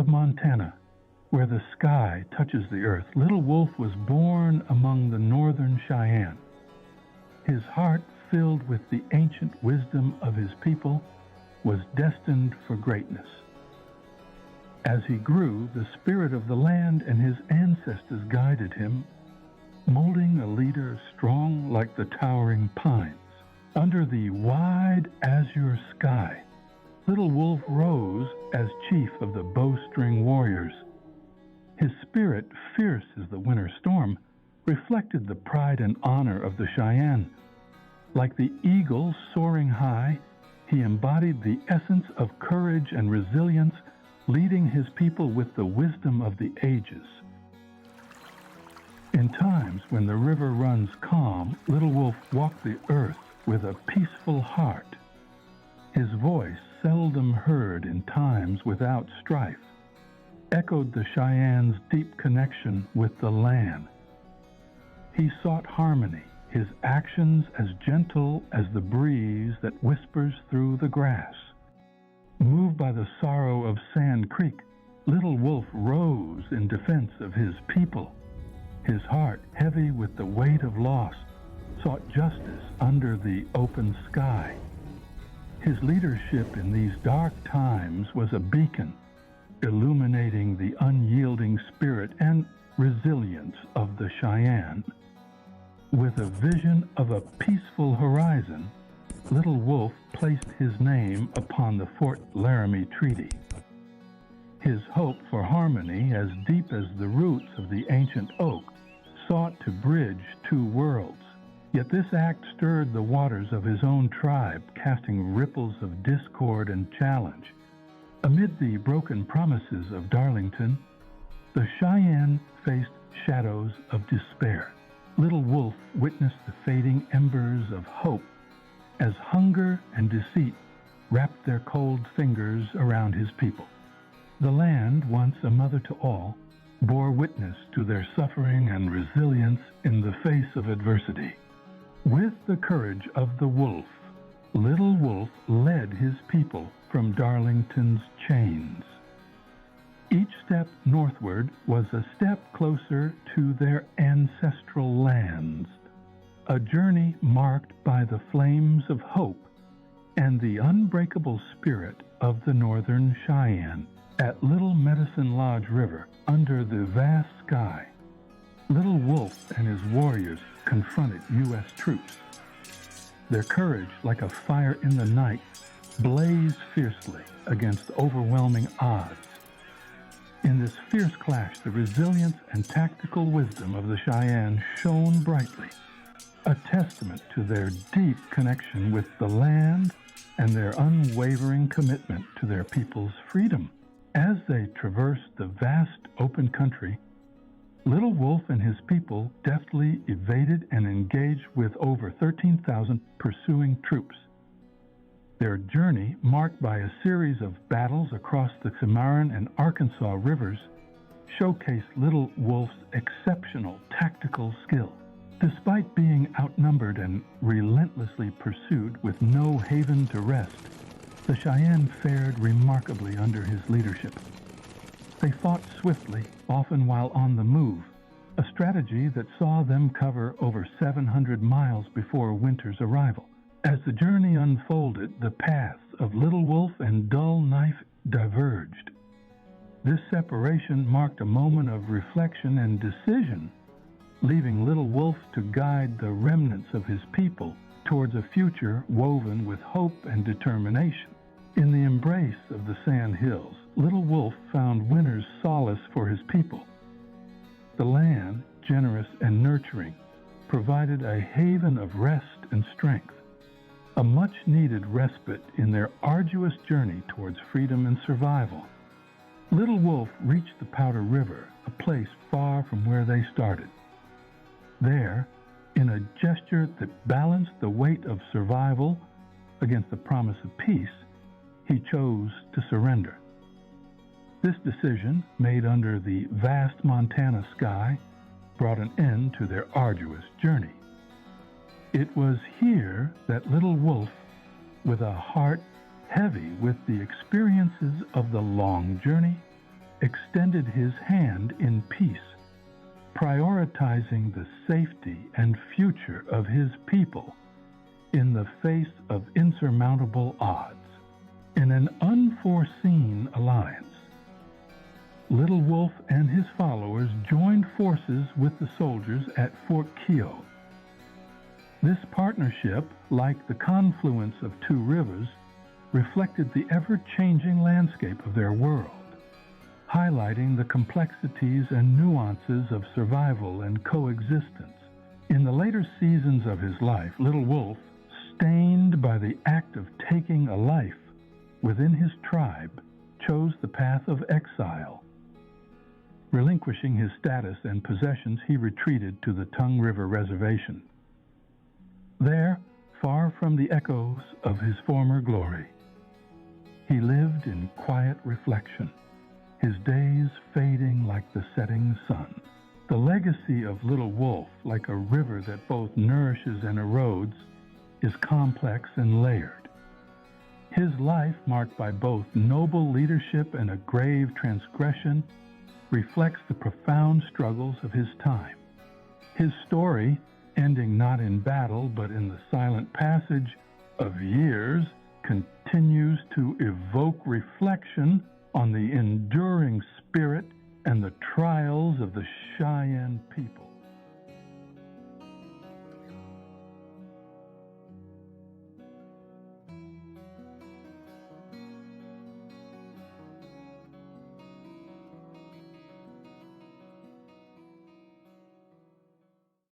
of Montana, where the sky touches the earth, Little Wolf was born among the northern Cheyenne. His heart, filled with the ancient wisdom of his people, was destined for greatness. As he grew, the spirit of the land and his ancestors guided him, molding a leader strong like the towering pines. Under the wide azure sky, Little Wolf rose as chief of the bowstring warriors. His spirit, fierce as the winter storm, reflected the pride and honor of the Cheyenne. Like the eagle soaring high, he embodied the essence of courage and resilience, leading his people with the wisdom of the ages. In times when the river runs calm, Little Wolf walked the earth with a peaceful heart. His voice, seldom heard in times without strife, echoed the Cheyenne's deep connection with the land. He sought harmony, his actions as gentle as the breeze that whispers through the grass. Moved by the sorrow of Sand Creek, Little Wolf rose in defense of his people. His heart, heavy with the weight of loss, sought justice under the open sky. His leadership in these dark times was a beacon, illuminating the unyielding spirit and resilience of the Cheyenne. With a vision of a peaceful horizon, Little Wolf placed his name upon the Fort Laramie Treaty. His hope for harmony, as deep as the roots of the ancient oak, sought to bridge two worlds. Yet this act stirred the waters of his own tribe, casting ripples of discord and challenge. Amid the broken promises of Darlington, the Cheyenne faced shadows of despair. Little Wolf witnessed the fading embers of hope as hunger and deceit wrapped their cold fingers around his people. The land, once a mother to all, bore witness to their suffering and resilience in the face of adversity. With the courage of the wolf, Little Wolf led his people from Darlington's chains. Each step northward was a step closer to their ancestral lands, a journey marked by the flames of hope and the unbreakable spirit of the northern Cheyenne. At Little Medicine Lodge River, under the vast sky, Little Wolf and his warriors confronted U.S. troops. Their courage, like a fire in the night, blazed fiercely against overwhelming odds. In this fierce clash, the resilience and tactical wisdom of the Cheyenne shone brightly, a testament to their deep connection with the land and their unwavering commitment to their people's freedom. As they traversed the vast open country, Little Wolf and his people deftly evaded and engaged with over 13,000 pursuing troops. Their journey, marked by a series of battles across the Cimarron and Arkansas rivers, showcased Little Wolf's exceptional tactical skill. Despite being outnumbered and relentlessly pursued with no haven to rest, the Cheyenne fared remarkably under his leadership. They fought swiftly, often while on the move, a strategy that saw them cover over 700 miles before winter's arrival. As the journey unfolded, the paths of Little Wolf and Dull Knife diverged. This separation marked a moment of reflection and decision, leaving Little Wolf to guide the remnants of his people towards a future woven with hope and determination. In the embrace of the sand hills, Little Wolf found winter's solace for his people. The land, generous and nurturing, provided a haven of rest and strength, a much-needed respite in their arduous journey towards freedom and survival. Little Wolf reached the Powder River, a place far from where they started. There, in a gesture that balanced the weight of survival against the promise of peace, he chose to surrender. This decision, made under the vast Montana sky, brought an end to their arduous journey. It was here that Little Wolf, with a heart heavy with the experiences of the long journey, extended his hand in peace, prioritizing the safety and future of his people in the face of insurmountable odds. In an unforeseen alliance, Little Wolf and his followers joined forces with the soldiers at Fort Keogh. This partnership, like the confluence of two rivers, reflected the ever-changing landscape of their world, highlighting the complexities and nuances of survival and coexistence. In the later seasons of his life, Little Wolf, stained by the act of taking a life within his tribe, chose the path of exile. Relinquishing his status and possessions, he retreated to the Tongue River Reservation. There, far from the echoes of his former glory, he lived in quiet reflection, his days fading like the setting sun. The legacy of Little Wolf, like a river that both nourishes and erodes, is complex and layered. His life, marked by both noble leadership and a grave transgression, reflects the profound struggles of his time. His story, ending not in battle but in the silent passage of years, continues to evoke reflection on the enduring spirit and the trials of the Cheyenne people.